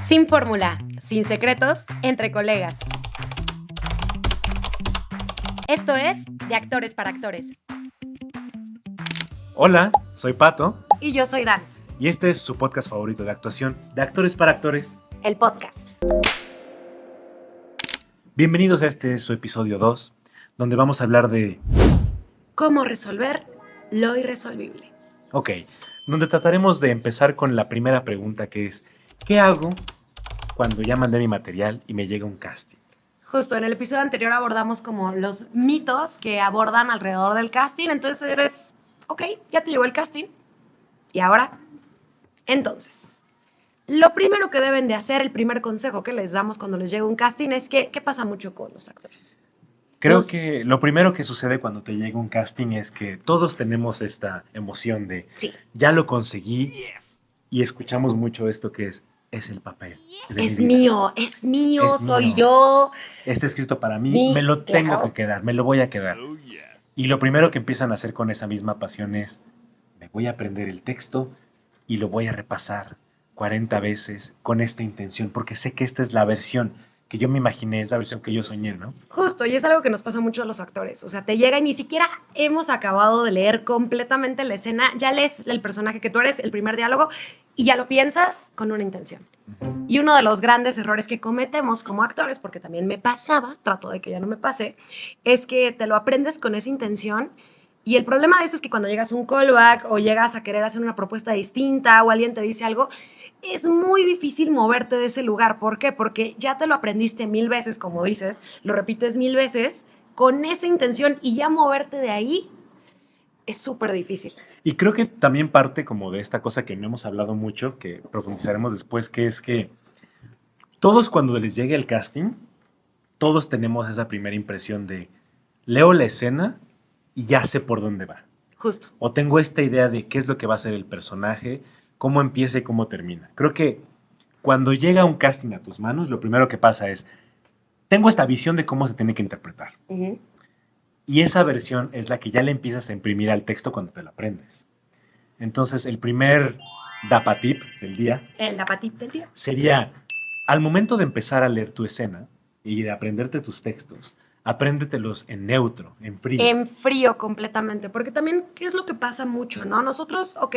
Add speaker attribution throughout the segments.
Speaker 1: Sin fórmula, sin secretos, entre colegas. Esto es De Actores para Actores.
Speaker 2: Hola, soy Pato
Speaker 1: Y yo soy Dan,
Speaker 2: y este es su podcast favorito de actuación, de Actores para Actores.
Speaker 1: el podcast.
Speaker 2: Bienvenidos a su episodio 2, donde vamos a hablar de,
Speaker 1: ¿Cómo resolver lo irresolvible?
Speaker 2: donde trataremos de empezar con la primera pregunta que es, ¿qué hago cuando ya mandé mi material y me llega un casting?
Speaker 1: Justo en el episodio anterior abordamos como los mitos que abordan alrededor del casting. Entonces eres, ok, ya te llegó el casting. ¿Y ahora? Entonces, lo primero que deben de hacer, el primer consejo que les damos cuando les llega un casting es que, ¿qué pasa mucho con los actores?
Speaker 2: Creo que lo primero que sucede cuando te llega un casting es que todos tenemos esta emoción de,
Speaker 1: Sí.
Speaker 2: ya lo conseguí, y escuchamos mucho esto que es el papel. de
Speaker 1: Es
Speaker 2: mi vida.
Speaker 1: mío, es mío,
Speaker 2: Es
Speaker 1: soy
Speaker 2: mío.
Speaker 1: yo.
Speaker 2: Está escrito para mí,
Speaker 1: Sí,
Speaker 2: me lo tengo
Speaker 1: claro.
Speaker 2: que quedar, me lo voy a quedar. Y lo primero que empiezan a hacer con esa misma pasión es, me voy a aprender el texto y lo voy a repasar 40 veces con esta intención, porque sé que esta es la versión que yo me imaginé, es la versión que yo soñé, ¿no?
Speaker 1: Justo, y es algo que nos pasa mucho a los actores. O sea, te llega y ni siquiera hemos acabado de leer completamente la escena, ya lees el personaje que tú eres, el primer diálogo, y ya lo piensas con una intención. Y uno de los grandes errores que cometemos como actores, porque también me pasaba, trato de que ya no me pase, es que te lo aprendes con esa intención. Y el problema de eso es que cuando llegas a un callback o llegas a querer hacer una propuesta distinta o alguien te dice algo, es muy difícil moverte de ese lugar. ¿Por qué? Porque ya te lo aprendiste 1000 veces, como dices, lo repites 1000 veces con esa intención y ya moverte de ahí es súper difícil.
Speaker 2: Y creo que también parte como de esta cosa que no hemos hablado mucho, que profundizaremos después, que es que todos cuando les llegue el casting, todos tenemos esa primera impresión de, leo la escena y ya sé por dónde va.
Speaker 1: Justo.
Speaker 2: O tengo esta idea de qué es lo que va a ser el personaje, cómo empieza y cómo termina. Creo que cuando llega un casting a tus manos, lo primero que pasa es, tengo esta visión de cómo se tiene que interpretar.
Speaker 1: Uh-huh.
Speaker 2: Y esa versión es la que ya le empiezas a imprimir al texto cuando te lo aprendes. Entonces, el primer dapatip del día
Speaker 1: El lapatip del día.
Speaker 2: sería, al momento de empezar a leer tu escena y de aprenderte tus textos, apréndetelos en neutro, en frío.
Speaker 1: En frío completamente, porque también, ¿qué es lo que pasa mucho, no? Nosotros, ok,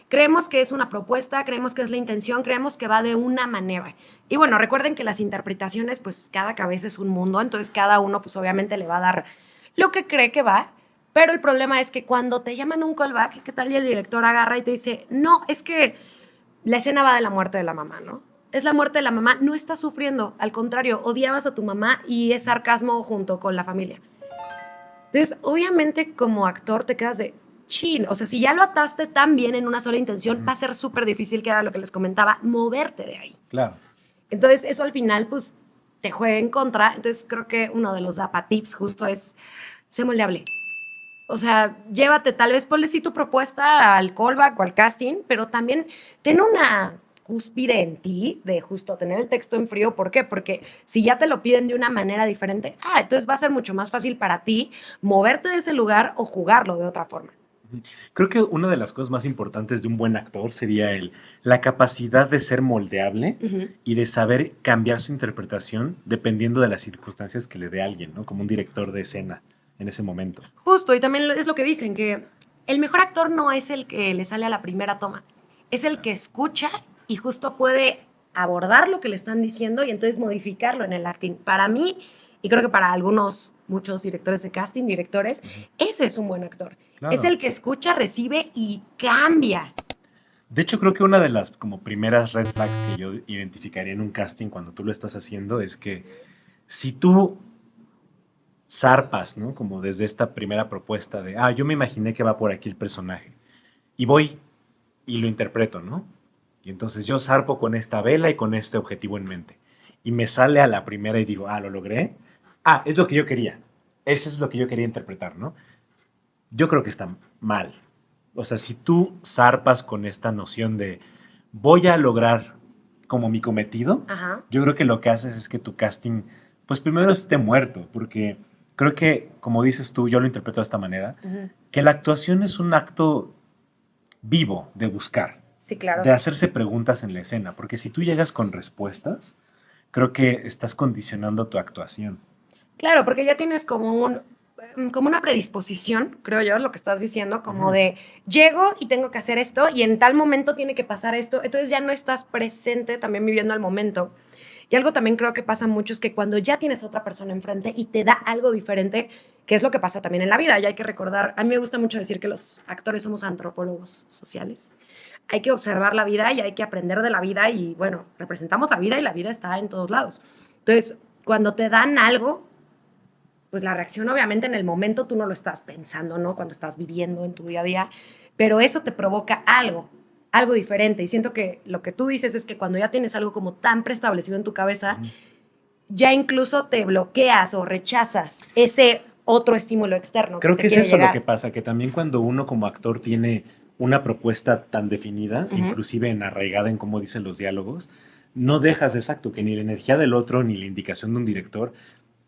Speaker 1: creemos que es una propuesta, creemos que es la intención, creemos que va de una manera. Y bueno, recuerden que las interpretaciones, pues cada cabeza es un mundo, entonces cada uno, pues obviamente le va a dar lo que cree que va, pero el problema es que cuando te llaman un callback, ¿qué tal? Y el director agarra y te dice, no, es que la escena va de la muerte de la mamá, ¿no? Es la muerte de la mamá, no estás sufriendo, al contrario, odiabas a tu mamá y es sarcasmo junto con la familia. Entonces, obviamente, como actor te quedas de chin. O sea, si ya lo ataste tan bien en una sola intención, va a ser súper difícil, que era lo que les comentaba, moverte de ahí.
Speaker 2: Claro.
Speaker 1: Entonces, eso al final, pues, te juega en contra. Entonces, creo que uno de los zapatips justo es, sé moldeable. O sea, llévate, tal vez ponle sí tu propuesta al callback o al casting, pero también ten una cúspide en ti de justo tener el texto en frío. ¿Por qué? Porque si ya te lo piden de una manera diferente, entonces va a ser mucho más fácil para ti moverte de ese lugar o jugarlo de otra forma.
Speaker 2: Creo que una de las cosas más importantes de un buen actor sería la capacidad de ser moldeable y de saber cambiar su interpretación dependiendo de las circunstancias que le dé a alguien, ¿no? Como un director de escena en ese momento.
Speaker 1: Justo, y también es lo que dicen, que el mejor actor no es el que le sale a la primera toma, es el que escucha y justo puede abordar lo que le están diciendo y entonces modificarlo en el acting. Para mí, y creo que para muchos directores de casting, directores, ese es un buen actor.
Speaker 2: Claro.
Speaker 1: Es el que escucha, recibe y cambia.
Speaker 2: De hecho, creo que una de las como primeras red flags que yo identificaría en un casting cuando tú lo estás haciendo es que si tú zarpas, ¿no? Como desde esta primera propuesta de, yo me imaginé que va por aquí el personaje. Y voy y lo interpreto, ¿no? Y entonces yo zarpo con esta vela y con este objetivo en mente. Y me sale a la primera y digo, lo logré. Es lo que yo quería. Eso es lo que yo quería interpretar, ¿no? Yo creo que está mal. O sea, si tú zarpas con esta noción de voy a lograr como mi cometido,
Speaker 1: Ajá.
Speaker 2: yo creo que lo que haces es que tu casting, pues primero esté muerto, porque creo que, como dices tú, yo lo interpreto de esta manera, que la actuación es un acto vivo de buscar.
Speaker 1: Sí, claro.
Speaker 2: de hacerse preguntas en la escena, porque si tú llegas con respuestas, creo que estás condicionando tu actuación.
Speaker 1: Claro, porque ya tienes como una predisposición, creo yo, lo que estás diciendo, como
Speaker 2: Ujú.
Speaker 1: de llego y tengo que hacer esto y en tal momento tiene que pasar esto, entonces ya no estás presente también viviendo el momento. Y algo también creo que pasa mucho es que cuando ya tienes otra persona enfrente y te da algo diferente, que es lo que pasa también en la vida, y hay que recordar, a mí me gusta mucho decir que los actores somos antropólogos sociales. Hay que observar la vida y hay que aprender de la vida y bueno, representamos la vida y la vida está en todos lados. Entonces, cuando te dan algo, pues la reacción obviamente en el momento tú no lo estás pensando, ¿no? Cuando estás viviendo en tu día a día, pero eso te provoca algo diferente. Y siento que lo que tú dices es que cuando ya tienes algo como tan preestablecido en tu cabeza,
Speaker 2: Ujú.
Speaker 1: ya incluso te bloqueas o rechazas ese otro estímulo externo que
Speaker 2: Creo
Speaker 1: te
Speaker 2: que es
Speaker 1: quiere
Speaker 2: eso lo que
Speaker 1: llegar.
Speaker 2: pasa, que también cuando uno como actor tiene una propuesta tan definida,
Speaker 1: Ujú.
Speaker 2: inclusive en arraigada en cómo dicen los diálogos, no dejas exacto que ni la energía del otro ni la indicación de un director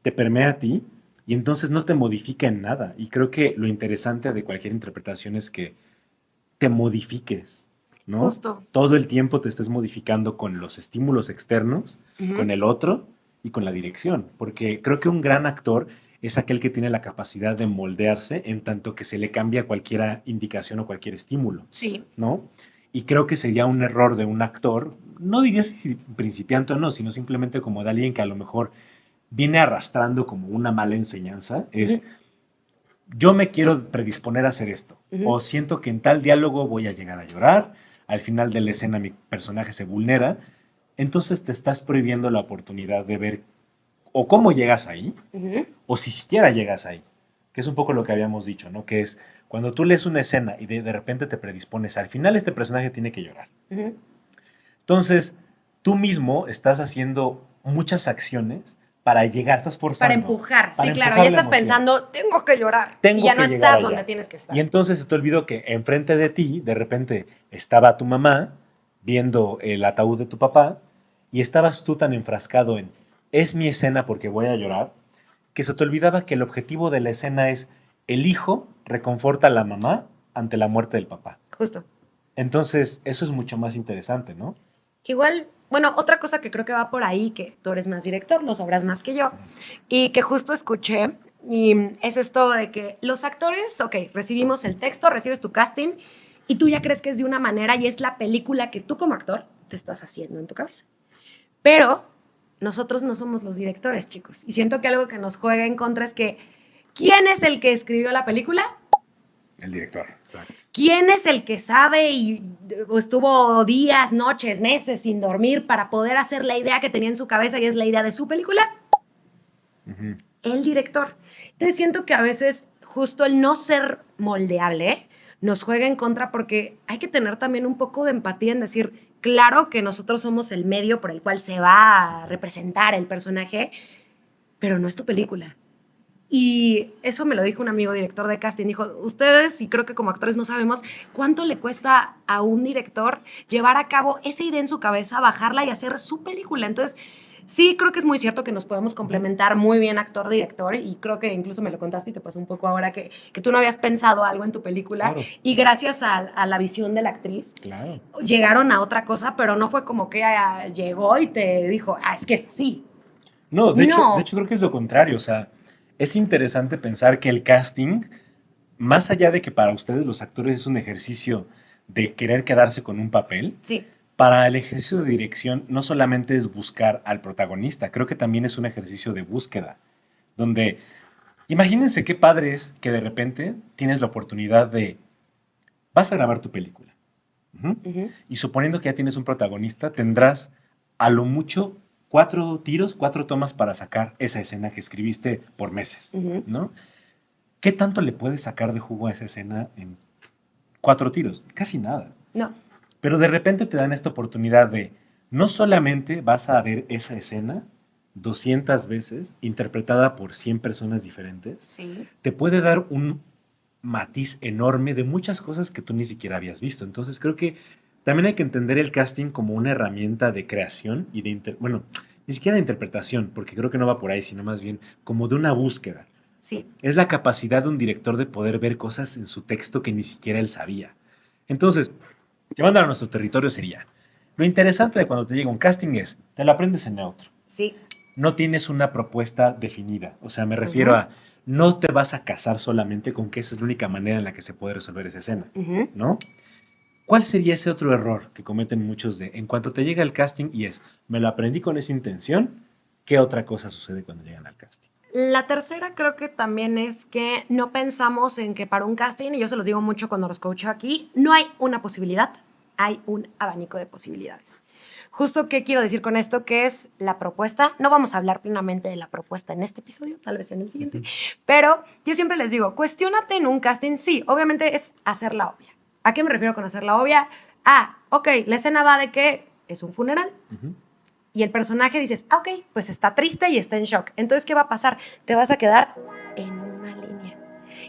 Speaker 2: te permea a ti y entonces no te modifica en nada. Y creo que lo interesante de cualquier interpretación es que te modifiques, ¿no?
Speaker 1: Justo.
Speaker 2: Todo el tiempo te estés modificando con los estímulos externos, con
Speaker 1: Ujú.
Speaker 2: el otro y con la dirección, porque creo que un gran actor es aquel que tiene la capacidad de moldearse en tanto que se le cambia cualquier indicación o cualquier estímulo,
Speaker 1: Sí.
Speaker 2: ¿no? Y creo que sería un error de un actor, no diría si principiante o no, sino simplemente como de alguien que a lo mejor viene arrastrando como una mala enseñanza, es
Speaker 1: Ujú.
Speaker 2: yo me quiero predisponer a hacer esto,
Speaker 1: Ujú.
Speaker 2: o siento que en tal diálogo voy a llegar a llorar, al final de la escena mi personaje se vulnera, entonces te estás prohibiendo la oportunidad de ver o cómo llegas ahí,
Speaker 1: Ujú.
Speaker 2: o si siquiera llegas ahí, que es un poco lo que habíamos dicho, ¿no? Que es cuando tú lees una escena y de repente te predispones, al final este personaje tiene que llorar.
Speaker 1: Ujú.
Speaker 2: Entonces, tú mismo estás haciendo muchas acciones para llegar, estás
Speaker 1: Para
Speaker 2: forzando,
Speaker 1: empujar,
Speaker 2: para
Speaker 1: sí, claro, ya
Speaker 2: empujar la
Speaker 1: estás
Speaker 2: emoción.
Speaker 1: pensando, tengo que llorar y
Speaker 2: Tengo
Speaker 1: ya no
Speaker 2: que llegar
Speaker 1: estás donde
Speaker 2: allá.
Speaker 1: tienes que
Speaker 2: Y
Speaker 1: estar.
Speaker 2: entonces se te olvidó que enfrente de ti, de repente, estaba tu mamá viendo el ataúd de tu papá y estabas tú tan enfrascado en, es mi escena porque voy a llorar, que se te olvidaba que el objetivo de la escena es, el hijo reconforta a la mamá ante la muerte del papá.
Speaker 1: Justo.
Speaker 2: Entonces, eso es mucho más interesante, ¿no?
Speaker 1: Igual, bueno, otra cosa que creo que va por ahí, que tú eres más director, lo sabrás más que yo, y que justo escuché, y es esto de que los actores, ok, recibimos el texto, recibes tu casting, y tú ya crees que es de una manera y es la película que tú como actor te estás haciendo en tu cabeza. Pero nosotros no somos los directores, chicos, y siento que algo que nos juega en contra es que, ¿quién es el que escribió la película?
Speaker 2: El director, exacto.
Speaker 1: ¿Quién es el que sabe y estuvo días, noches, meses sin dormir para poder hacer la idea que tenía en su cabeza y es la idea de su película?
Speaker 2: Ujú.
Speaker 1: El director. Entonces siento que a veces justo el no ser moldeable nos juega en contra porque hay que tener también un poco de empatía en decir, claro que nosotros somos el medio por el cual se va a representar el personaje, pero no es tu película. Y eso me lo dijo un amigo director de casting. Dijo, ustedes, y creo que como actores no sabemos cuánto le cuesta a un director llevar a cabo esa idea en su cabeza, bajarla y hacer su película. Entonces, sí, creo que es muy cierto que nos podemos complementar muy bien actor-director y creo que incluso me lo contaste y te pasó un poco ahora que tú no habías pensado algo en tu película
Speaker 2: Claro,
Speaker 1: y gracias a la visión de la actriz
Speaker 2: claro.
Speaker 1: llegaron a otra cosa, pero no fue como que llegó y te dijo, es que es así.
Speaker 2: No, de
Speaker 1: No.
Speaker 2: hecho creo que es lo contrario. O sea, es interesante pensar que el casting, más allá de que para ustedes los actores es un ejercicio de querer quedarse con un papel,
Speaker 1: Sí.
Speaker 2: para el ejercicio de dirección no solamente es buscar al protagonista, creo que también es un ejercicio de búsqueda, donde imagínense qué padre es que de repente tienes la oportunidad de, vas a grabar tu película. Ujú.
Speaker 1: Ujú.
Speaker 2: Y suponiendo que ya tienes un protagonista, tendrás a lo mucho 4 tiros, 4 tomas para sacar esa escena que escribiste por meses,
Speaker 1: Ujú.
Speaker 2: ¿no? ¿Qué tanto le puedes sacar de jugo a esa escena en 4 tiros? Casi nada.
Speaker 1: No.
Speaker 2: Pero de repente te dan esta oportunidad de, no solamente vas a ver esa escena 200 veces, interpretada por 100 personas diferentes,
Speaker 1: Sí.
Speaker 2: te puede dar un matiz enorme de muchas cosas que tú ni siquiera habías visto. Entonces creo que también hay que entender el casting como una herramienta de creación y bueno, ni siquiera de interpretación, porque creo que no va por ahí, sino más bien como de una búsqueda.
Speaker 1: Sí.
Speaker 2: Es la capacidad de un director de poder ver cosas en su texto que ni siquiera él sabía. Entonces, llevándolo a nuestro territorio sería, lo interesante de cuando te llega un casting es, te lo aprendes en neutro.
Speaker 1: Sí.
Speaker 2: No tienes una propuesta definida. O sea, me refiero a, no te vas a casar solamente con que esa es la única manera en la que se puede resolver esa escena, ¿no? ¿Cuál sería ese otro error que cometen muchos de, en cuanto te llega el casting y es, me lo aprendí con esa intención, ¿qué otra cosa sucede cuando llegan al casting?
Speaker 1: La tercera creo que también es que no pensamos en que para un casting, y yo se los digo mucho cuando los coacho aquí, no hay una posibilidad, hay un abanico de posibilidades. Justo qué quiero decir con esto, que es la propuesta. No vamos a hablar plenamente de la propuesta en este episodio, tal vez en el siguiente, pero yo siempre les digo, cuestiónate en un casting, sí, obviamente es hacerla obvia. ¿A qué me refiero con hacerla obvia? Ok, la escena va de que es un funeral. Y el personaje dices, ok, pues está triste y está en shock. Entonces, ¿qué va a pasar? Te vas a quedar en una línea.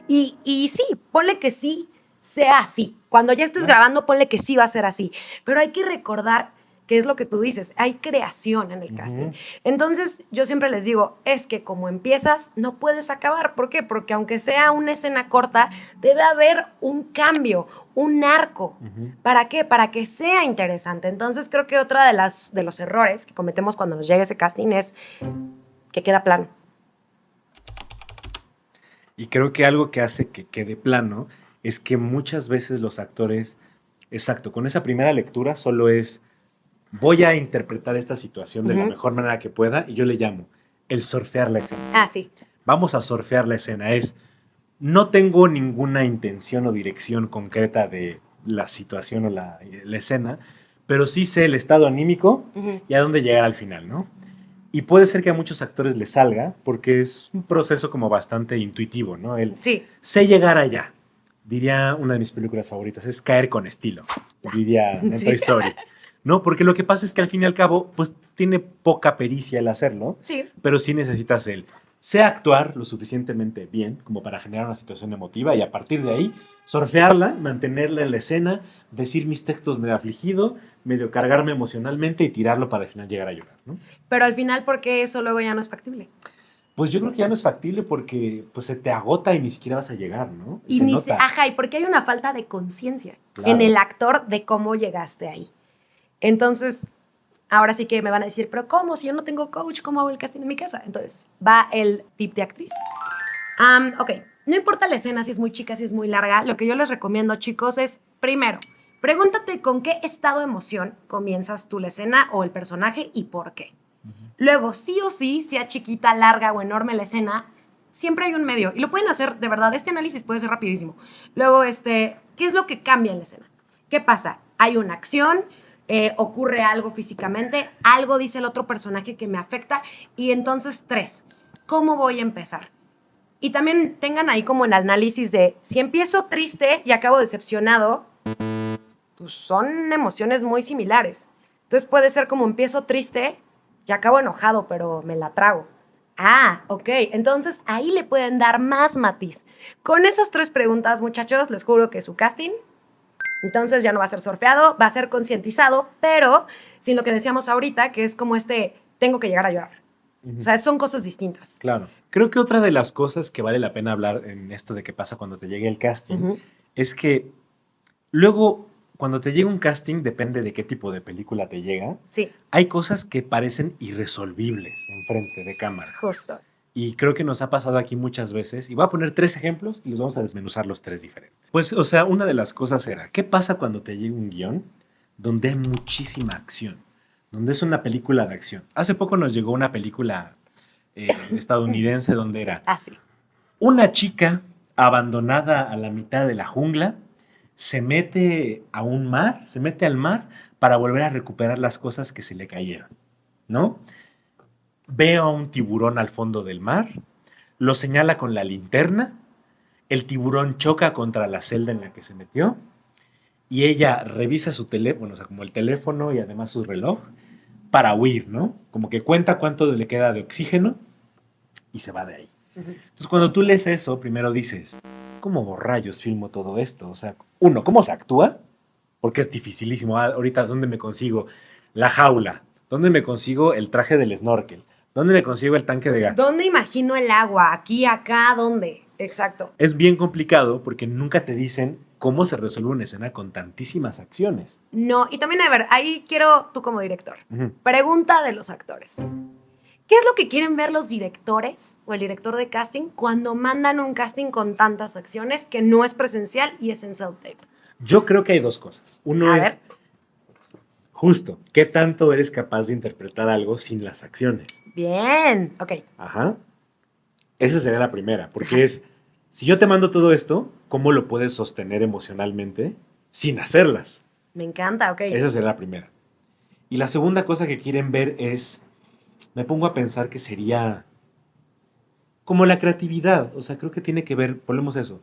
Speaker 1: Y sí, ponle que sí sea así. Cuando ya estés grabando, ponle que sí va a ser así. Pero hay que recordar que es lo que tú dices, hay creación en el casting. Entonces, yo siempre les digo, es que como empiezas, no puedes acabar. ¿Por qué? Porque aunque sea una escena corta, debe haber un cambio, un arco. ¿Para qué? Para que sea interesante. Entonces, creo que otra de los errores que cometemos cuando nos llega ese casting es que queda plano.
Speaker 2: Y creo que algo que hace que quede plano es que muchas veces los actores, exacto, con esa primera lectura solo es, voy a interpretar esta situación de la mejor manera que pueda y yo le llamo el surfear la escena.
Speaker 1: Sí.
Speaker 2: Vamos a surfear la escena. No tengo ninguna intención o dirección concreta de la situación o la escena, pero sí sé el estado anímico y a dónde llegar al final, ¿no? Y puede ser que a muchos actores les salga porque es un proceso como bastante intuitivo, ¿no? Sé llegar allá. Diría una de mis películas favoritas, es Caer con estilo, diría en Toy Story. ¿No? Porque lo que pasa es que al fin y al cabo, pues tiene poca pericia el hacerlo, pero sí necesitas sé actuar lo suficientemente bien como para generar una situación emotiva y a partir de ahí surfearla, mantenerla en la escena, decir mis textos medio afligido, medio cargarme emocionalmente y tirarlo para al final llegar a llorar, ¿no?
Speaker 1: Pero al final, ¿por qué eso luego ya no es factible?
Speaker 2: Pues yo creo que ya no es factible porque pues, se te agota y ni siquiera vas a llegar, ¿no?
Speaker 1: Y y porque hay una falta de conciencia en el actor de cómo llegaste ahí. Entonces, ahora sí que me van a decir, pero ¿cómo? Si yo no tengo coach, ¿cómo hago el casting en mi casa? Entonces, va el tip de actriz. Ok, no importa la escena, si es muy chica, si es muy larga, lo que yo les recomiendo, chicos, es, primero, pregúntate con qué estado de emoción comienzas tú la escena o el personaje y por qué. Luego, sí o sí, sea chiquita, larga o enorme la escena, siempre hay un medio. Y lo pueden hacer, de verdad, este análisis puede ser rapidísimo. Luego, ¿qué es lo que cambia en la escena? ¿Qué pasa? Hay una acción, ocurre algo físicamente, algo dice el otro personaje que me afecta. Y entonces, 3, ¿cómo voy a empezar? Y también tengan ahí como el análisis de, si empiezo triste y acabo decepcionado, pues son emociones muy similares. Entonces puede ser como empiezo triste y acabo enojado, pero me la trago. Ok. Entonces ahí le pueden dar más matiz. Con esas 3 preguntas, muchachos, les juro que su casting, entonces ya no va a ser surfeado, va a ser concientizado, pero sin lo que decíamos ahorita, que es como tengo que llegar a llorar. O sea, son cosas distintas.
Speaker 2: Claro. Creo que otra de las cosas que vale la pena hablar en esto de qué pasa cuando te llegue el casting es que luego, cuando te llega un casting, depende de qué tipo de película te llega.
Speaker 1: Sí.
Speaker 2: Hay cosas que parecen irresolvibles enfrente de cámara.
Speaker 1: Justo.
Speaker 2: Y creo que nos ha pasado aquí muchas veces. Y voy a poner 3 ejemplos y los vamos a desmenuzar los 3 diferentes. Pues, o sea, una de las cosas era, ¿qué pasa cuando te llega un guión donde hay muchísima acción? Donde es una película de acción. Hace poco nos llegó una película estadounidense donde era
Speaker 1: sí.
Speaker 2: una chica abandonada a la mitad de la jungla, se mete a un mar, se mete al mar para volver a recuperar las cosas que se le cayeron, ¿no? Ve a un tiburón al fondo del mar, lo señala con la linterna, el tiburón choca contra la celda en la que se metió y ella revisa su teléfono, o sea, como el teléfono y además su reloj, para huir, ¿no? Como que cuenta cuánto le queda de oxígeno y se va de ahí. Entonces, cuando tú lees eso, primero dices, ¿cómo rayos filmo todo esto? O sea, uno, ¿cómo se actúa? Porque es dificilísimo. Ahorita, ¿dónde me consigo la jaula? ¿Dónde me consigo el traje del snorkel? ¿Dónde me consigo el tanque de gas?
Speaker 1: ¿Dónde imagino el agua? ¿Aquí, acá, dónde? Exacto.
Speaker 2: Es bien complicado porque nunca te dicen cómo se resuelve una escena con tantísimas acciones.
Speaker 1: No, y también, a ver, ahí quiero tú como director.
Speaker 2: Ujú.
Speaker 1: Pregunta de los actores. ¿Qué es lo que quieren ver los directores o el director de casting cuando mandan un casting con tantas acciones que no es presencial y es en self-tape?
Speaker 2: Yo creo que hay dos cosas. Uno
Speaker 1: A
Speaker 2: es,
Speaker 1: ver.
Speaker 2: justo, ¿qué tanto eres capaz de interpretar algo sin las acciones?
Speaker 1: Bien, ok.
Speaker 2: Ajá. Esa sería la primera, porque
Speaker 1: Ajá.
Speaker 2: es, si yo te mando todo esto, ¿cómo lo puedes sostener emocionalmente sin hacerlas?
Speaker 1: Me encanta, ok.
Speaker 2: Esa sería la primera. Y la segunda cosa que quieren ver es, me pongo a pensar que sería como la creatividad. O sea, creo que tiene que ver, ponemos eso.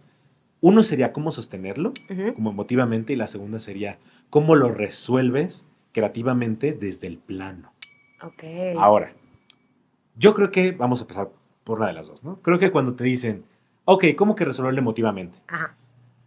Speaker 2: Uno sería cómo sostenerlo,
Speaker 1: Ujú.
Speaker 2: como emotivamente, y la segunda sería cómo lo resuelves creativamente desde el plano.
Speaker 1: Ok.
Speaker 2: Ahora, yo creo que vamos a empezar por una de las dos, ¿no? Creo que cuando te dicen, ok, ¿cómo que resolverlo emotivamente?
Speaker 1: Ajá.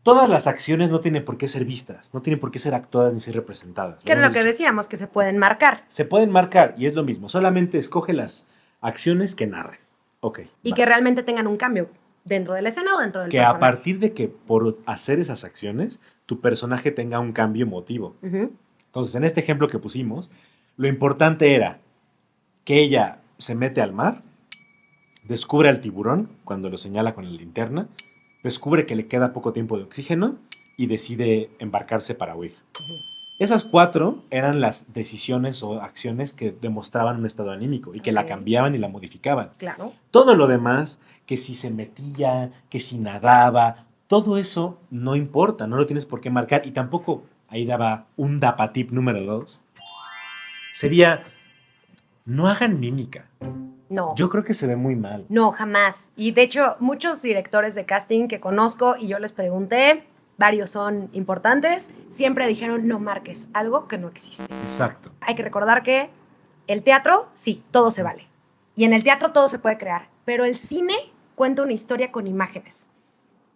Speaker 2: Todas las acciones no tienen por qué ser vistas, no tienen por qué ser actuadas ni ser representadas.
Speaker 1: ¿Qué era lo
Speaker 2: habíamos
Speaker 1: que
Speaker 2: dicho.
Speaker 1: decíamos? Que se pueden marcar.
Speaker 2: Se pueden marcar y es lo mismo, solamente escoge las acciones que narren. Ok,
Speaker 1: Y
Speaker 2: va.
Speaker 1: que realmente tengan un cambio dentro de la escena o dentro del
Speaker 2: Que a
Speaker 1: personaje.
Speaker 2: partir de que por hacer esas acciones, tu personaje tenga un cambio emotivo.
Speaker 1: Ujú.
Speaker 2: Entonces, en este ejemplo que pusimos, lo importante era que ella se mete al mar, descubre al tiburón cuando lo señala con la linterna, descubre que le queda poco tiempo de oxígeno y decide embarcarse para huir. Esas cuatro eran las decisiones o acciones que demostraban un estado anímico y que la
Speaker 1: Ok.
Speaker 2: cambiaban y la modificaban.
Speaker 1: Claro.
Speaker 2: Todo lo demás, que si se metía, que si nadaba, todo eso no importa, no lo tienes por qué marcar. Y tampoco, ahí daba un dapatip número 2, sería, no hagan mímica.
Speaker 1: No.
Speaker 2: Yo creo que se ve muy mal.
Speaker 1: No, jamás. Y de hecho, muchos directores de casting que conozco y yo les pregunté, varios son importantes, siempre dijeron no marques algo que no existe.
Speaker 2: Exacto.
Speaker 1: Hay que recordar que el teatro, sí, todo se vale. Y en el teatro todo se puede crear, pero el cine cuenta una historia con imágenes.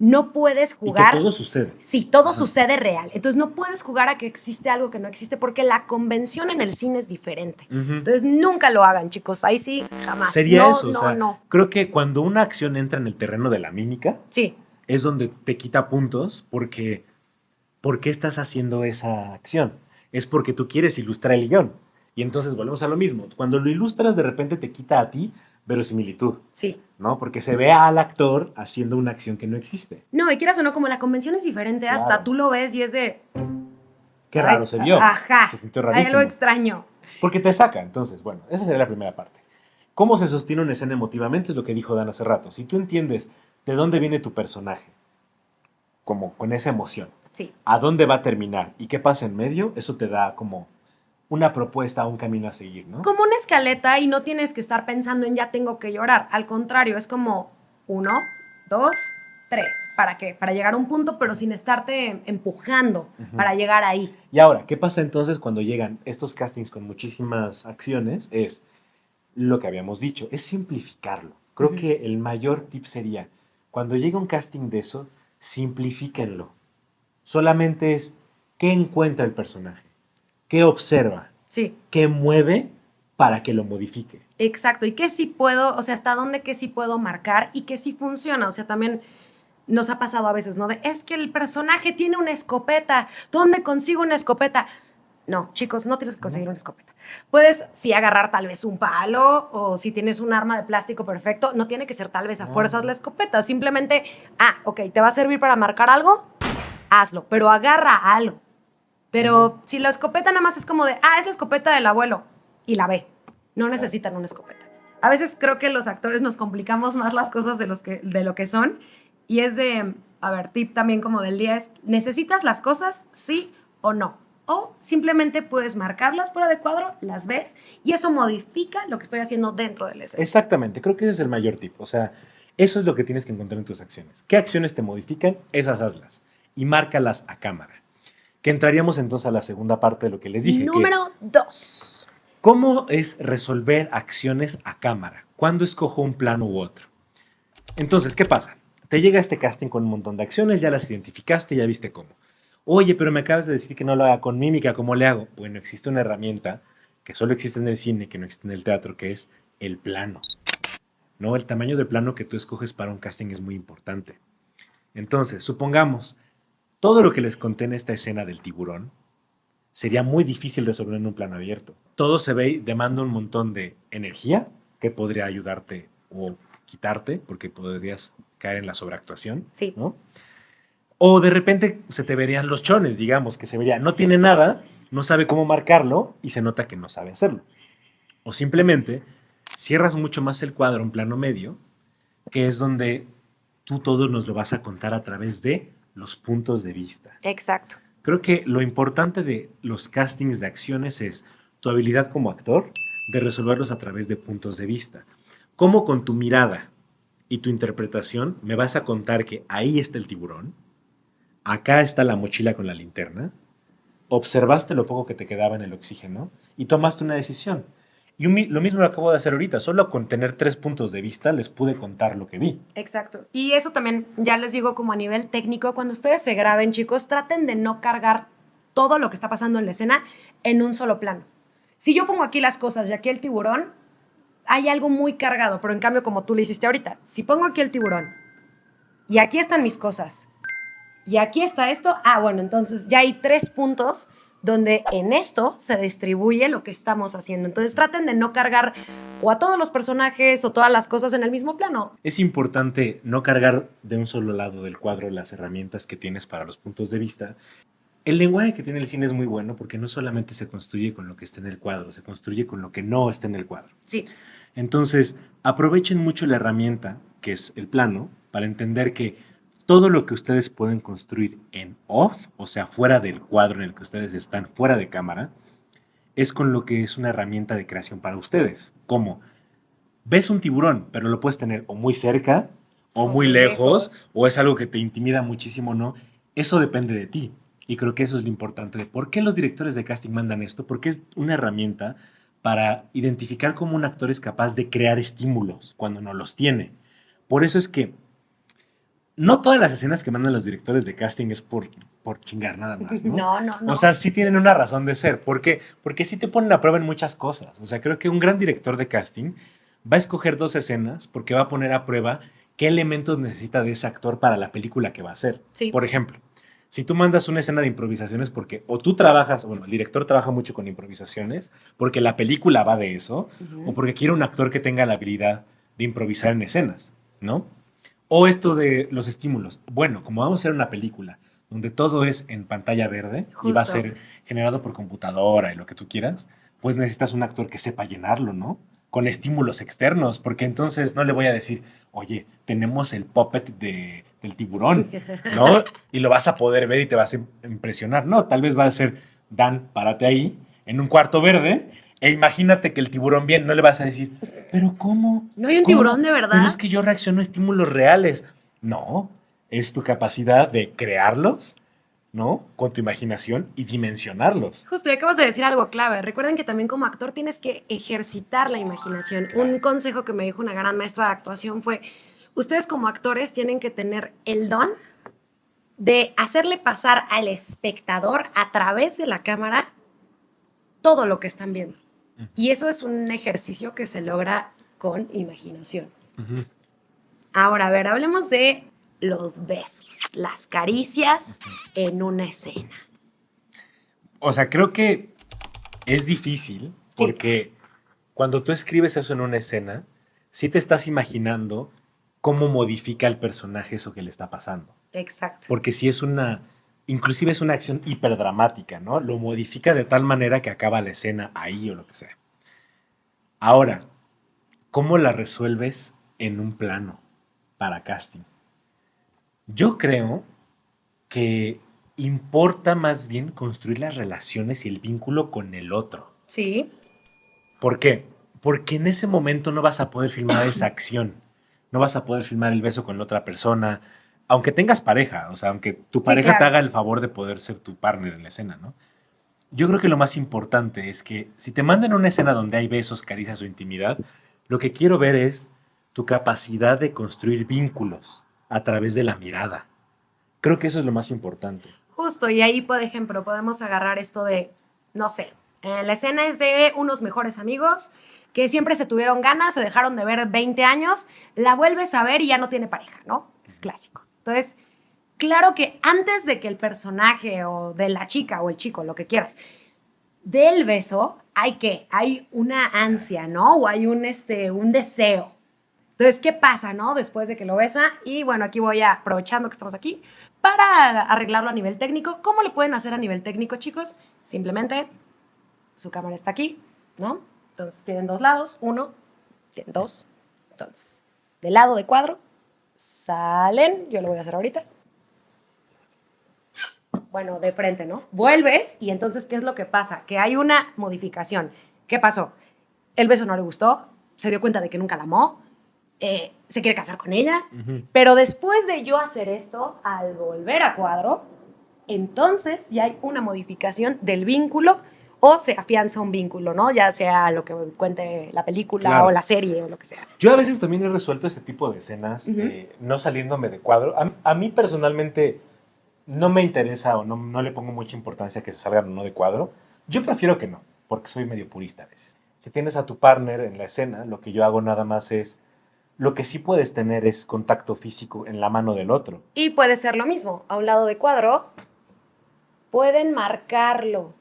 Speaker 1: No puedes
Speaker 2: Y que
Speaker 1: jugar.
Speaker 2: todo sucede.
Speaker 1: Sí, todo
Speaker 2: Ajá.
Speaker 1: sucede real. Entonces no puedes jugar a que existe algo que no existe porque la convención en el cine es diferente.
Speaker 2: Ujú.
Speaker 1: Entonces nunca lo hagan, chicos. Ahí sí, jamás.
Speaker 2: Sería
Speaker 1: no,
Speaker 2: eso,
Speaker 1: no,
Speaker 2: o sea,
Speaker 1: no.
Speaker 2: creo que cuando una acción entra en el terreno de la mímica,
Speaker 1: Sí,
Speaker 2: es donde te quita puntos porque ¿por qué estás haciendo esa acción? Es porque tú quieres ilustrar el guión. Y entonces volvemos a lo mismo. Cuando lo ilustras, de repente te quita a ti verosimilitud,
Speaker 1: sí.
Speaker 2: ¿no? Porque se ve al actor haciendo una acción que no existe.
Speaker 1: No, y quieras o no, como la convención es diferente, hasta
Speaker 2: Claro.
Speaker 1: tú lo ves y es de.
Speaker 2: Qué
Speaker 1: ay,
Speaker 2: raro se vio.
Speaker 1: Ajá.
Speaker 2: Se sintió
Speaker 1: Hay algo
Speaker 2: rarísimo.
Speaker 1: extraño.
Speaker 2: Porque te saca. Entonces, bueno, esa sería la primera parte. ¿Cómo se sostiene una escena emotivamente? Es lo que dijo Dan hace rato. Si tú entiendes de dónde viene tu personaje, como con esa emoción,
Speaker 1: Sí.
Speaker 2: a dónde va a terminar y qué pasa en medio, eso te da como una propuesta, un camino a seguir, ¿no?
Speaker 1: Como una escaleta y no tienes que estar pensando en ya tengo que llorar. Al contrario, es como 1, 2, 3. ¿Para qué? Para llegar a un punto, pero sin estarte empujando
Speaker 2: Ujú.
Speaker 1: para llegar ahí.
Speaker 2: Y ahora, ¿qué pasa entonces cuando llegan estos castings con muchísimas acciones? Es lo que habíamos dicho, es simplificarlo. Creo
Speaker 1: Ujú.
Speaker 2: que el mayor tip sería, cuando llega un casting de eso, simplifíquenlo. Solamente es qué encuentra el personaje, qué observa,
Speaker 1: Sí.
Speaker 2: qué mueve para que lo modifique.
Speaker 1: Exacto, y qué sí puedo, o sea, hasta dónde qué sí puedo marcar y qué sí funciona, o sea, también nos ha pasado a veces, ¿no? De, es que el personaje tiene una escopeta, ¿dónde consigo una escopeta? No, chicos, no tienes que conseguir una escopeta. Puedes sí agarrar tal vez un palo o si tienes un arma de plástico perfecto, no tiene que ser tal vez a
Speaker 2: No.
Speaker 1: fuerzas la escopeta, simplemente, ok, ¿te va a servir para marcar algo? Hazlo, pero agarra algo. Pero si la escopeta nada más es como de, es la escopeta del abuelo y la ve, no necesitan una escopeta. A veces creo que los actores nos complicamos más las cosas de lo que son y es de, a ver, tip también como del día es, ¿necesitas las cosas sí o no? O simplemente puedes marcarlas fuera de cuadro, las ves y eso modifica lo que estoy haciendo dentro del escenario.
Speaker 2: Exactamente, creo que ese es el mayor tip. O sea, eso es lo que tienes que encontrar en tus acciones. ¿Qué acciones te modifican? Esas hazlas y márcalas a cámara. Que entraríamos entonces a la segunda parte de lo que les dije.
Speaker 1: Número 2.
Speaker 2: ¿Cómo es resolver acciones a cámara? ¿Cuándo escojo un plano u otro? Entonces, ¿qué pasa? Te llega este casting con un montón de acciones, ya las identificaste, ya viste cómo. Oye, pero me acabas de decir que no lo haga con mímica, ¿cómo le hago? Bueno, existe una herramienta que solo existe en el cine, que no existe en el teatro, que es el plano. ¿No? El tamaño del plano que tú escoges para un casting es muy importante. Entonces, supongamos, todo lo que les conté en esta escena del tiburón sería muy difícil resolver en un plano abierto. Todo se ve y demanda un montón de energía que podría ayudarte o quitarte, porque podrías caer en la sobreactuación,
Speaker 1: Sí.
Speaker 2: ¿no? O de repente se te verían los chones, digamos, que se vería, no tiene nada, no sabe cómo marcarlo y se nota que no sabe hacerlo. O simplemente cierras mucho más el cuadro en plano medio, que es donde tú todo nos lo vas a contar a través de los puntos de vista.
Speaker 1: Exacto.
Speaker 2: Creo que lo importante de los castings de acciones es tu habilidad como actor de resolverlos a través de puntos de vista. Cómo con tu mirada y tu interpretación me vas a contar que ahí está el tiburón, acá está la mochila con la linterna, observaste lo poco que te quedaba en el oxígeno y tomaste una decisión. Y lo mismo lo acabo de hacer ahorita, solo con tener 3 puntos de vista les pude contar lo que vi.
Speaker 1: Exacto. Y eso también, ya les digo, como a nivel técnico, cuando ustedes se graben, chicos, traten de no cargar todo lo que está pasando en la escena en un solo plano. Si yo pongo aquí las cosas y aquí el tiburón, hay algo muy cargado, pero en cambio, como tú le hiciste ahorita, si pongo aquí el tiburón y aquí están mis cosas y aquí está esto, bueno, entonces ya hay 3 puntos donde en esto se distribuye lo que estamos haciendo. Entonces traten de no cargar o a todos los personajes o todas las cosas en el mismo plano.
Speaker 2: Es importante no cargar de un solo lado del cuadro las herramientas que tienes para los puntos de vista. El lenguaje que tiene el cine es muy bueno porque no solamente se construye con lo que está en el cuadro, se construye con lo que no está en el cuadro.
Speaker 1: Sí.
Speaker 2: Entonces, aprovechen mucho la herramienta, que es el plano, para entender que todo lo que ustedes pueden construir en off, o sea, fuera del cuadro en el que ustedes están, fuera de cámara, es con lo que es una herramienta de creación para ustedes. Como ves un tiburón, pero lo puedes tener o muy cerca, o muy lejos, o es algo que te intimida muchísimo, ¿no? Eso depende de ti. Y creo que eso es lo importante de por qué los directores de casting mandan esto, porque es una herramienta para identificar cómo un actor es capaz de crear estímulos cuando no los tiene. Por eso es que no todas las escenas que mandan los directores de casting es por chingar nada más, ¿no?
Speaker 1: No.
Speaker 2: O sea, sí tienen una razón de ser. ¿Por qué? Porque sí te ponen a prueba en muchas cosas. O sea, creo que un gran director de casting va a escoger 2 escenas porque va a poner a prueba qué elementos necesita de ese actor para la película que va a hacer.
Speaker 1: Sí.
Speaker 2: Por ejemplo, si tú mandas una escena de improvisaciones porque o tú trabajas, bueno, el director trabaja mucho con improvisaciones porque la película va de eso, o porque quiere un actor que tenga la habilidad de improvisar en escenas, ¿no? O esto de los estímulos. Bueno, como vamos a hacer una película donde todo es en pantalla verde y va a
Speaker 1: Justo.
Speaker 2: ser generado por computadora y lo que tú quieras, pues necesitas un actor que sepa llenarlo, ¿no? Con estímulos externos, porque entonces no le voy a decir, oye, tenemos el puppet del tiburón, ¿no? Y lo vas a poder ver y te vas a impresionar. No, tal vez va a ser, Dan, párate ahí, en un cuarto verde, e imagínate que el tiburón bien, no le vas a decir, pero ¿cómo?
Speaker 1: ¿No hay un
Speaker 2: ¿Cómo?
Speaker 1: tiburón de verdad?
Speaker 2: Pero es que yo reacciono a estímulos reales. No, es tu capacidad de crearlos, ¿no? Con tu imaginación y dimensionarlos.
Speaker 1: Justo, y acabas de decir algo clave. Recuerden que también como actor tienes que ejercitar la imaginación.
Speaker 2: Claro.
Speaker 1: Un consejo que me dijo una gran maestra de actuación fue, ustedes como actores tienen que tener el don de hacerle pasar al espectador a través de la cámara todo lo que están viendo. Y eso es un ejercicio que se logra con imaginación.
Speaker 2: Ujú.
Speaker 1: Ahora, a ver, hablemos de los besos, las caricias en una escena.
Speaker 2: O sea, creo que es difícil porque cuando tú escribes eso en una escena, sí te estás imaginando cómo modifica el personaje eso que le está pasando.
Speaker 1: Exacto.
Speaker 2: Porque si es inclusive es una acción hiperdramática, ¿no? Lo modifica de tal manera que acaba la escena ahí o lo que sea. Ahora, ¿cómo la resuelves en un plano para casting? Yo creo que importa más bien construir las relaciones y el vínculo con el otro.
Speaker 1: Sí.
Speaker 2: ¿Por qué? Porque en ese momento no vas a poder filmar esa acción. No vas a poder filmar el beso con la otra persona. Aunque tengas pareja, o sea, aunque tu pareja
Speaker 1: claro.
Speaker 2: te haga el favor de poder ser tu partner en la escena, ¿no? Yo creo que lo más importante es que si te mandan una escena donde hay besos, caricias o intimidad, lo que quiero ver es tu capacidad de construir vínculos a través de la mirada. Creo que eso es lo más importante.
Speaker 1: Justo, y ahí, por ejemplo, podemos agarrar esto de, no sé, la escena es de unos mejores amigos que siempre se tuvieron ganas, se dejaron de ver 20 años, la vuelves a ver y ya no tiene pareja, ¿no? Es clásico. Entonces, claro que antes de que el personaje o de la chica o el chico, lo que quieras, dé el beso, hay una ansia, ¿no? O hay un deseo. Entonces, ¿qué pasa, no? Después de que lo besa, y bueno, aquí voy aprovechando que estamos aquí, para arreglarlo a nivel técnico. ¿Cómo le pueden hacer a nivel técnico, chicos? Simplemente, su cámara está aquí, ¿no? Entonces, tienen dos lados, uno, tienen dos. Entonces, del lado de cuadro, salen, yo lo voy a hacer ahorita. Bueno, de frente, ¿no? Vuelves y entonces, ¿qué es lo que pasa? Que hay una modificación. ¿Qué pasó? El beso no le gustó, se dio cuenta de que nunca la amó, se quiere casar con ella, pero después de yo hacer esto, al volver a cuadro, entonces ya hay una modificación del vínculo o se afianza un vínculo, ¿no? Ya sea lo que cuente la película
Speaker 2: Claro.
Speaker 1: o la serie o lo que sea.
Speaker 2: Yo a veces también he resuelto este tipo de escenas no saliéndome de cuadro. A mí personalmente no me interesa o no le pongo mucha importancia que se salgan o no de cuadro. Yo prefiero que no, porque soy medio purista a veces. Si tienes a tu partner en la escena, lo que yo hago nada más es, lo que sí puedes tener es contacto físico en la mano del otro.
Speaker 1: Y puede ser lo mismo, a un lado de cuadro, pueden marcarlo.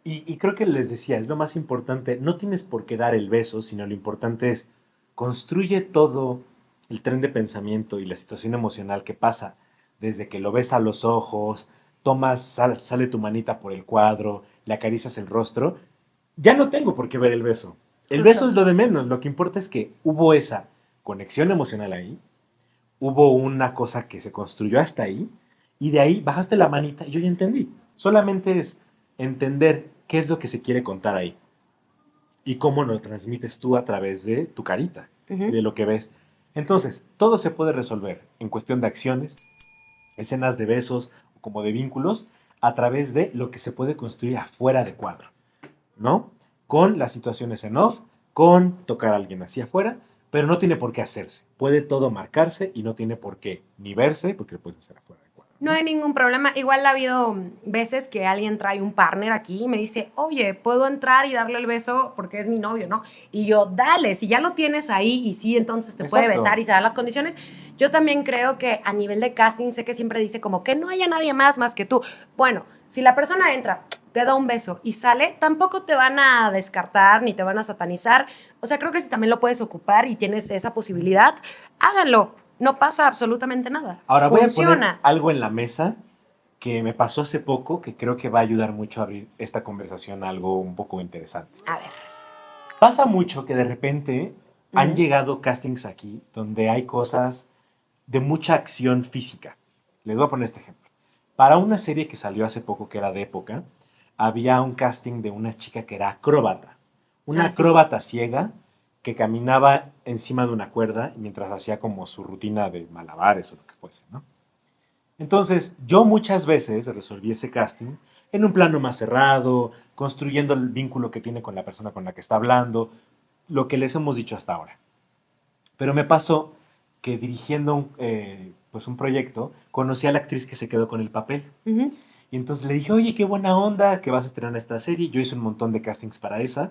Speaker 2: Y creo que les decía, es lo más importante, no tienes por qué dar el beso, sino lo importante es, construye todo el tren de pensamiento y la situación emocional que pasa desde que lo ves a los ojos, sale tu manita por el cuadro, le acaricias el rostro. Ya no tengo por qué ver el beso. El beso es lo de menos, lo que importa es que hubo esa conexión emocional ahí, hubo una cosa que se construyó hasta ahí, y de ahí bajaste la manita y yo ya entendí. Solamente es entender qué es lo que se quiere contar ahí y cómo lo transmites tú a través de tu carita, de lo que ves. Entonces, todo se puede resolver en cuestión de acciones, escenas de besos, como de vínculos, a través de lo que se puede construir afuera de cuadro, ¿no? Con las situaciones en off, con tocar a alguien hacia afuera, pero no tiene por qué hacerse. Puede todo marcarse y no tiene por qué ni verse, porque lo puedes hacer afuera de cuadro.
Speaker 1: No hay ningún problema. Igual ha habido veces que alguien trae un partner aquí y me dice, oye, ¿puedo entrar y darle el beso porque es mi novio, no? Y yo, dale, si ya lo tienes ahí y sí, entonces te puede besar y se dan las condiciones. Yo también creo que a nivel de casting, sé que siempre dice como que no haya nadie más que tú. Bueno, si la persona entra, te da un beso y sale, tampoco te van a descartar ni te van a satanizar. O sea, creo que si también lo puedes ocupar y tienes esa posibilidad, háganlo. No pasa absolutamente nada.
Speaker 2: Ahora
Speaker 1: Funciona.
Speaker 2: voy a poner algo en la mesa que me pasó hace poco, que creo que va a ayudar mucho a abrir esta conversación a algo un poco interesante.
Speaker 1: A ver.
Speaker 2: Pasa mucho que de repente han llegado castings aquí donde hay cosas de mucha acción física. Les voy a poner este ejemplo. Para una serie que salió hace poco, que era de época, había un casting de una chica que era acróbata. Una acróbata ciega que caminaba encima de una cuerda mientras hacía como su rutina de malabares o lo que fuese, ¿no? Entonces, yo muchas veces resolví ese casting en un plano más cerrado, construyendo el vínculo que tiene con la persona con la que está hablando, lo que les hemos dicho hasta ahora. Pero me pasó que dirigiendo un proyecto, conocí a la actriz que se quedó con el papel. Y entonces le dije, oye, qué buena onda que vas a estrenar esta serie. Yo hice un montón de castings para esa.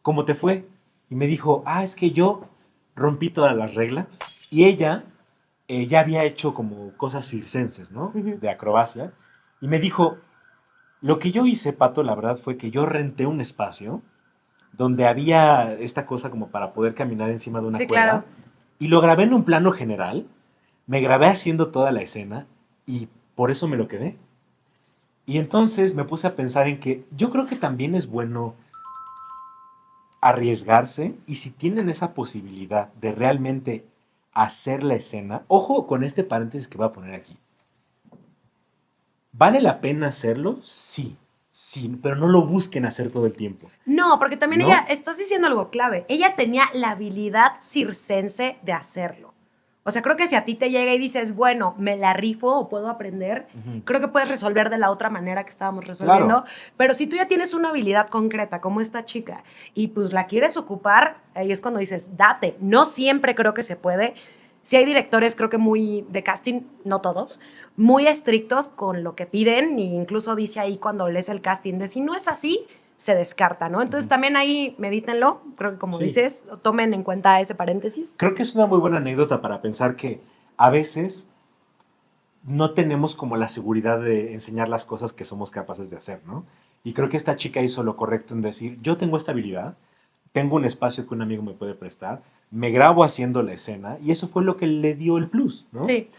Speaker 2: ¿Cómo te fue? Y me dijo, es que yo rompí todas las reglas. Y ella ya había hecho como cosas circenses, ¿no? De acrobacia. Y me dijo, lo que yo hice, Pato, la verdad fue que yo renté un espacio donde había esta cosa como para poder caminar encima de una cuerda. Claro. Y lo grabé en un plano general. Me grabé haciendo toda la escena y por eso me lo quedé. Y entonces me puse a pensar en que yo creo que también es bueno arriesgarse y si tienen esa posibilidad de realmente hacer la escena, ojo con este paréntesis que voy a poner aquí. ¿Vale la pena hacerlo? Sí, pero no lo busquen hacer todo el tiempo.
Speaker 1: No, porque también ella, estás diciendo algo clave, ella tenía la habilidad circense de hacerlo. O sea, creo que si a ti te llega y dices, bueno, me la rifo o puedo aprender, creo que puedes resolver de la otra manera que estábamos resolviendo. Claro. Pero si tú ya tienes una habilidad concreta como esta chica y pues la quieres ocupar, ahí es cuando dices, date. No siempre creo que se puede. Sí hay directores, creo que muy de casting, no todos, muy estrictos con lo que piden e incluso dice ahí cuando lees el casting de si no es así, se descarta, ¿no? Entonces también ahí medítenlo, creo que como dices, tomen en cuenta ese paréntesis.
Speaker 2: Creo que es una muy buena anécdota para pensar que a veces no tenemos como la seguridad de enseñar las cosas que somos capaces de hacer, ¿no? Y creo que esta chica hizo lo correcto en decir, yo tengo esta habilidad, tengo un espacio que un amigo me puede prestar, me grabo haciendo la escena y eso fue lo que le dio el plus, ¿no?
Speaker 1: Sí.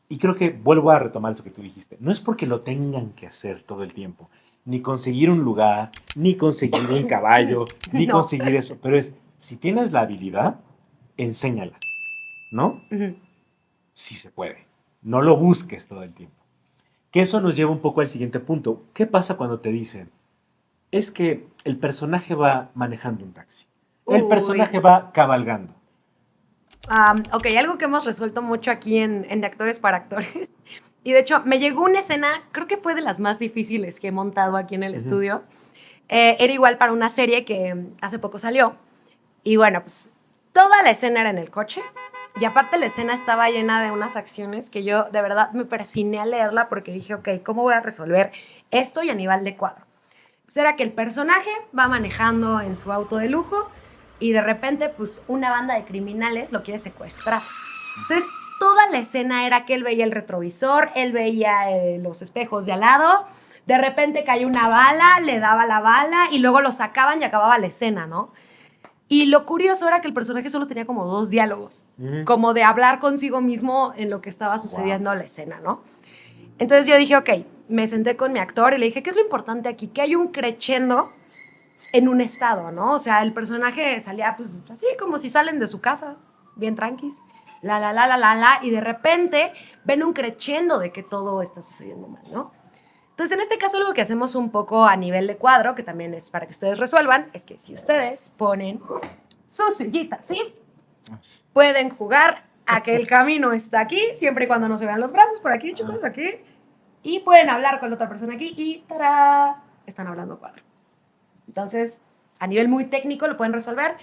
Speaker 2: Y creo que vuelvo a retomar eso que tú dijiste. No es porque lo tengan que hacer todo el tiempo, ni conseguir un lugar, ni conseguir un caballo, ni
Speaker 1: No.
Speaker 2: conseguir eso, pero es, si tienes la habilidad, enséñala, ¿no?
Speaker 1: Ujú.
Speaker 2: Sí se puede. No lo busques todo el tiempo. Que eso nos lleva un poco al siguiente punto. ¿Qué pasa cuando te dicen, es que el personaje va manejando un taxi? El
Speaker 1: Uy.
Speaker 2: personaje va cabalgando.
Speaker 1: Ok, algo que hemos resuelto mucho aquí en De Actores para Actores. Y de hecho, me llegó una escena, creo que fue de las más difíciles que he montado aquí en el
Speaker 2: Ujú.
Speaker 1: estudio. Era igual para una serie que hace poco salió. Y bueno, pues toda la escena era en el coche. Y aparte la escena estaba llena de unas acciones que yo de verdad me persiné a leerla porque dije, ok, ¿cómo voy a resolver esto y a nivel de cuadro? Pues era que el personaje va manejando en su auto de lujo y de repente pues una banda de criminales lo quiere secuestrar. Entonces toda la escena era que él veía el retrovisor, él veía los espejos de al lado, de repente caía una bala, le daba la bala y luego lo sacaban y acababa la escena, ¿no? Y lo curioso era que el personaje solo tenía como 2 diálogos,
Speaker 2: Ujú.
Speaker 1: como de hablar consigo mismo en lo que estaba
Speaker 2: Wow.
Speaker 1: sucediendo en la escena, ¿no? Entonces yo dije, ok, me senté con mi actor y le dije, ¿qué es lo importante aquí? Que hay un crescendo en un estado, ¿no? O sea, el personaje salía pues así como si salen de su casa, bien tranquis, y de repente ven un crescendo de que todo está sucediendo mal, ¿no? Entonces, en este caso, algo que hacemos un poco a nivel de cuadro, que también es para que ustedes resuelvan, es que si ustedes ponen su sillita, ¿sí? Pueden jugar a que el camino está aquí, siempre y cuando no se vean los brazos, por aquí, chicos, aquí. Y pueden hablar con la otra persona aquí y ¡tará! Están hablando cuadro. Entonces, a nivel muy técnico lo pueden resolver.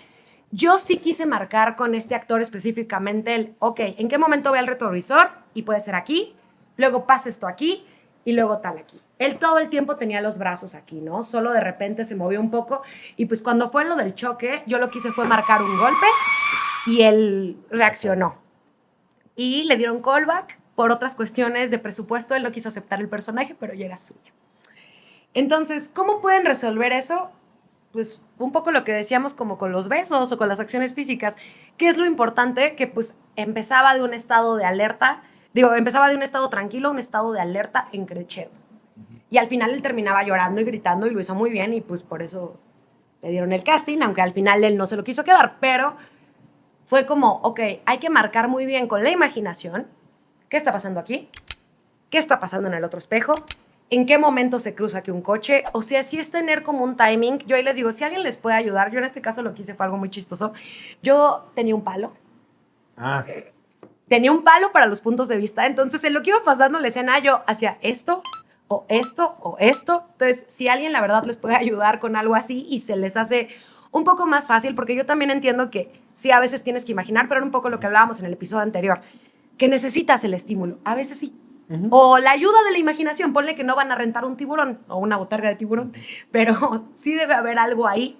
Speaker 1: Yo sí quise marcar con este actor específicamente el, ok, ¿en qué momento ve el retrovisor? Y puede ser aquí, luego pasa esto aquí y luego tal aquí. Él todo el tiempo tenía los brazos aquí, ¿no? Solo de repente se movió un poco y pues cuando fue lo del choque, yo lo que hice fue marcar un golpe y él reaccionó. Y le dieron callback por otras cuestiones de presupuesto, él no quiso aceptar el personaje, pero ya era suyo. Entonces, ¿cómo pueden resolver eso? Pues un poco lo que decíamos como con los besos o con las acciones físicas. ¿Qué es lo importante? Que pues empezaba de un estado de alerta, empezaba de un estado tranquilo a un estado de alerta en crescendo. Y al final él terminaba llorando y gritando y lo hizo muy bien y pues por eso le dieron el casting, aunque al final él no se lo quiso quedar, pero fue como, ok, hay que marcar muy bien con la imaginación qué está pasando aquí, qué está pasando en el otro espejo, en qué momento se cruza aquí un coche. O sea, sí es tener como un timing. Yo ahí les digo, si alguien les puede ayudar, yo en este caso lo que hice fue algo muy chistoso. Yo tenía un palo.
Speaker 2: Ah,
Speaker 1: Tenía un palo para los puntos de vista. Entonces, en lo que iba pasando en la escena, yo hacía esto, o esto, o esto. Entonces, si alguien la verdad les puede ayudar con algo así y se les hace un poco más fácil, porque yo también entiendo que sí, a veces tienes que imaginar, pero era un poco lo que hablábamos en el episodio anterior, que necesitas el estímulo. A veces sí.
Speaker 2: ujú.
Speaker 1: O la ayuda de la imaginación. Ponle que no van a rentar un tiburón o una botarga de tiburón, pero sí debe haber algo ahí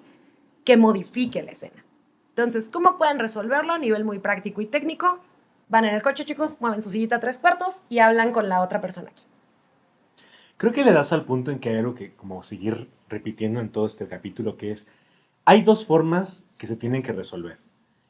Speaker 1: que modifique la escena. Entonces, ¿cómo pueden resolverlo a nivel muy práctico y técnico? Van en el coche, chicos, mueven su sillita 3/4 y hablan con la otra persona aquí.
Speaker 2: Creo que le das al punto en que hay algo que como seguir repitiendo en todo este capítulo, que es, hay dos formas que se tienen que resolver.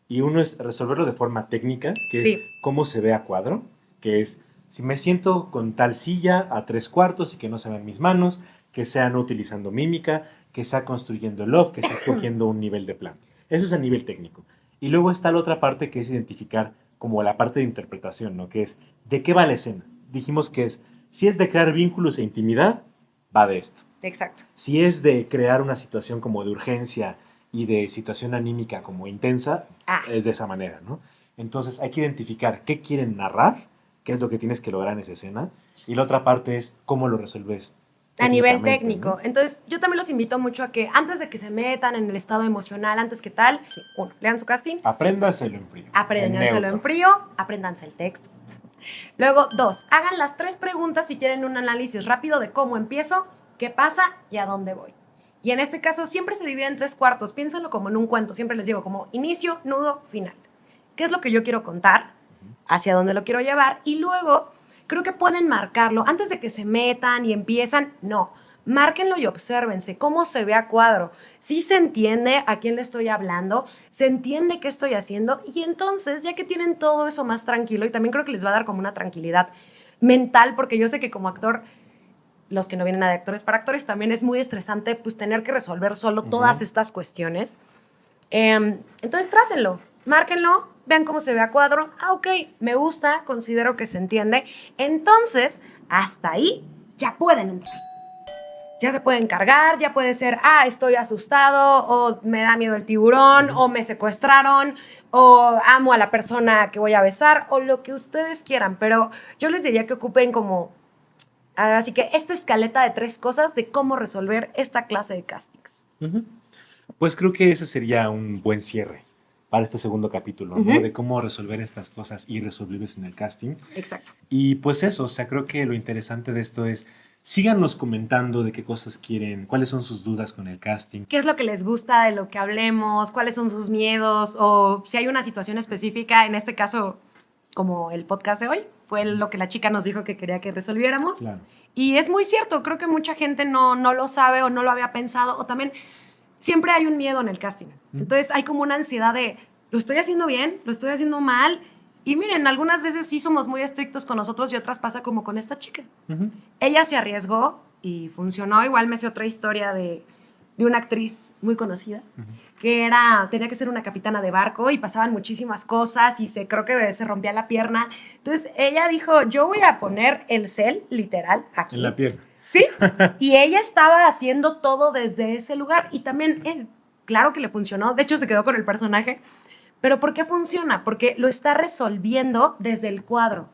Speaker 2: Y uno es resolverlo de forma técnica, que es
Speaker 1: Sí,
Speaker 2: cómo se ve a cuadro, que es si me siento con tal silla a 3/4 y que no se vean mis manos, que sea no utilizando mímica, que sea construyendo el loft, que esté escogiendo un nivel de plano. Eso es a nivel técnico. Y luego está la otra parte que es identificar como la parte de interpretación, ¿no? Que es de qué va la escena. Dijimos que es, si es de crear vínculos e intimidad, va de esto.
Speaker 1: exacto.
Speaker 2: Si es de crear una situación como de urgencia y de situación anímica como intensa,
Speaker 1: Ah,
Speaker 2: es de esa manera, ¿no? Entonces hay que identificar qué quieren narrar, qué es lo que tienes que lograr en esa escena, y la otra parte es cómo lo resuelves
Speaker 1: a nivel
Speaker 2: técnicamente,
Speaker 1: técnico.
Speaker 2: ¿no?
Speaker 1: Entonces, yo también los invito mucho a que antes de que se metan en el estado emocional, antes que tal, uno, lean su casting,
Speaker 2: Apréndaselo en frío, en
Speaker 1: apréndanselo en
Speaker 2: neutro.
Speaker 1: frío, apréndanse el texto. Luego, 2, hagan las 3 preguntas si quieren un análisis rápido de cómo empiezo, qué pasa y a dónde voy. Y en este caso siempre se divide en 3/4. Piénsenlo como en un cuento. Siempre les digo como inicio, nudo, final. ¿Qué es lo que yo quiero contar? ¿Hacia dónde lo quiero llevar? Y luego creo que pueden marcarlo antes de que se metan y empiezan. No, márquenlo y obsérvense cómo se ve a cuadro. Sí se entiende a quién le estoy hablando, se entiende qué estoy haciendo y entonces ya que tienen todo eso más tranquilo y también creo que les va a dar como una tranquilidad mental porque yo sé que como actor, los que no vienen de actores para actores, también es muy estresante pues tener que resolver solo todas estas cuestiones. Entonces trácenlo, márquenlo, vean cómo se ve a cuadro. Ah, ok, me gusta, considero que se entiende. Entonces, hasta ahí ya pueden entrar. Ya se pueden cargar, ya puede ser, estoy asustado, o me da miedo el tiburón, o me secuestraron, o amo a la persona que voy a besar, o lo que ustedes quieran. Pero yo les diría que ocupen como, así que esta escaleta de 3 cosas de cómo resolver esta clase de castings.
Speaker 2: Pues creo que ese sería un buen cierre para este segundo capítulo, ¿no? De cómo resolver estas cosas irresolubles en el casting.
Speaker 1: Exacto.
Speaker 2: Y pues eso, o sea, creo que lo interesante de esto es, síganos comentando de qué cosas quieren, cuáles son sus dudas con el casting.
Speaker 1: ¿Qué es lo que les gusta de lo que hablemos? ¿Cuáles son sus miedos? O si hay una situación específica, en este caso, como el podcast de hoy, fue lo que la chica nos dijo que quería que resolviéramos.
Speaker 2: Claro.
Speaker 1: Y es muy cierto, creo que mucha gente no lo sabe o no lo había pensado, o también siempre hay un miedo en el casting. Entonces hay como una ansiedad de, ¿lo estoy haciendo bien? ¿Lo estoy haciendo mal? Y miren, algunas veces sí somos muy estrictos con nosotros y otras pasa como con esta chica. Ella se arriesgó y funcionó. Igual me sé otra historia de una actriz muy conocida que tenía que ser una capitana de barco y pasaban muchísimas cosas y creo que se rompía la pierna. Entonces ella dijo, yo voy a poner el cel literal aquí.
Speaker 2: En la pierna.
Speaker 1: Sí, y ella estaba haciendo todo desde ese lugar y también, claro que le funcionó, de hecho se quedó con el personaje, pero ¿por qué funciona? Porque lo está resolviendo desde el cuadro.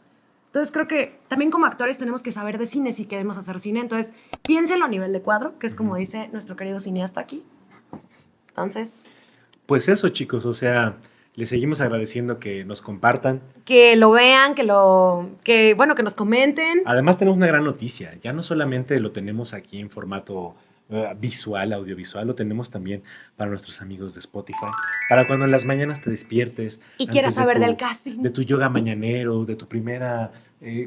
Speaker 1: Entonces creo que también como actores tenemos que saber de cine si queremos hacer cine, entonces piénsenlo a nivel de cuadro, que es como dice nuestro querido cineasta aquí. Entonces...
Speaker 2: Pues eso, chicos, o sea, les seguimos agradeciendo que nos compartan.
Speaker 1: Que lo vean, que nos comenten.
Speaker 2: Además tenemos una gran noticia, ya no solamente lo tenemos aquí en formato visual, audiovisual, lo tenemos también para nuestros amigos de Spotify, para cuando en las mañanas te despiertes.
Speaker 1: Y quieras saber del casting.
Speaker 2: De tu yoga mañanero, de tu primera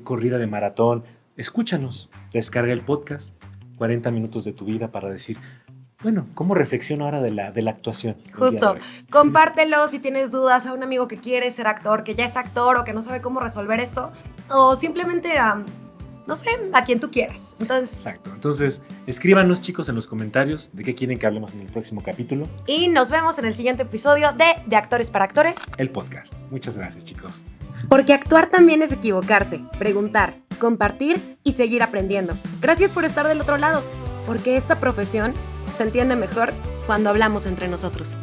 Speaker 2: corrida de maratón, escúchanos, descarga el podcast, 40 minutos de tu vida para decir... Bueno, ¿cómo reflexiono ahora de la actuación?
Speaker 1: Justo, compártelo si tienes dudas a un amigo que quiere ser actor, que ya es actor o que no sabe cómo resolver esto, o simplemente no sé, a quien tú quieras. Entonces,
Speaker 2: exacto, entonces escríbanos chicos en los comentarios de qué quieren que hablemos en el próximo capítulo.
Speaker 1: Y nos vemos en el siguiente episodio de Actores para Actores,
Speaker 2: el podcast. Muchas gracias chicos.
Speaker 1: Porque actuar también es equivocarse, preguntar, compartir y seguir aprendiendo. Gracias por estar del otro lado, porque esta profesión se entiende mejor cuando hablamos entre nosotros.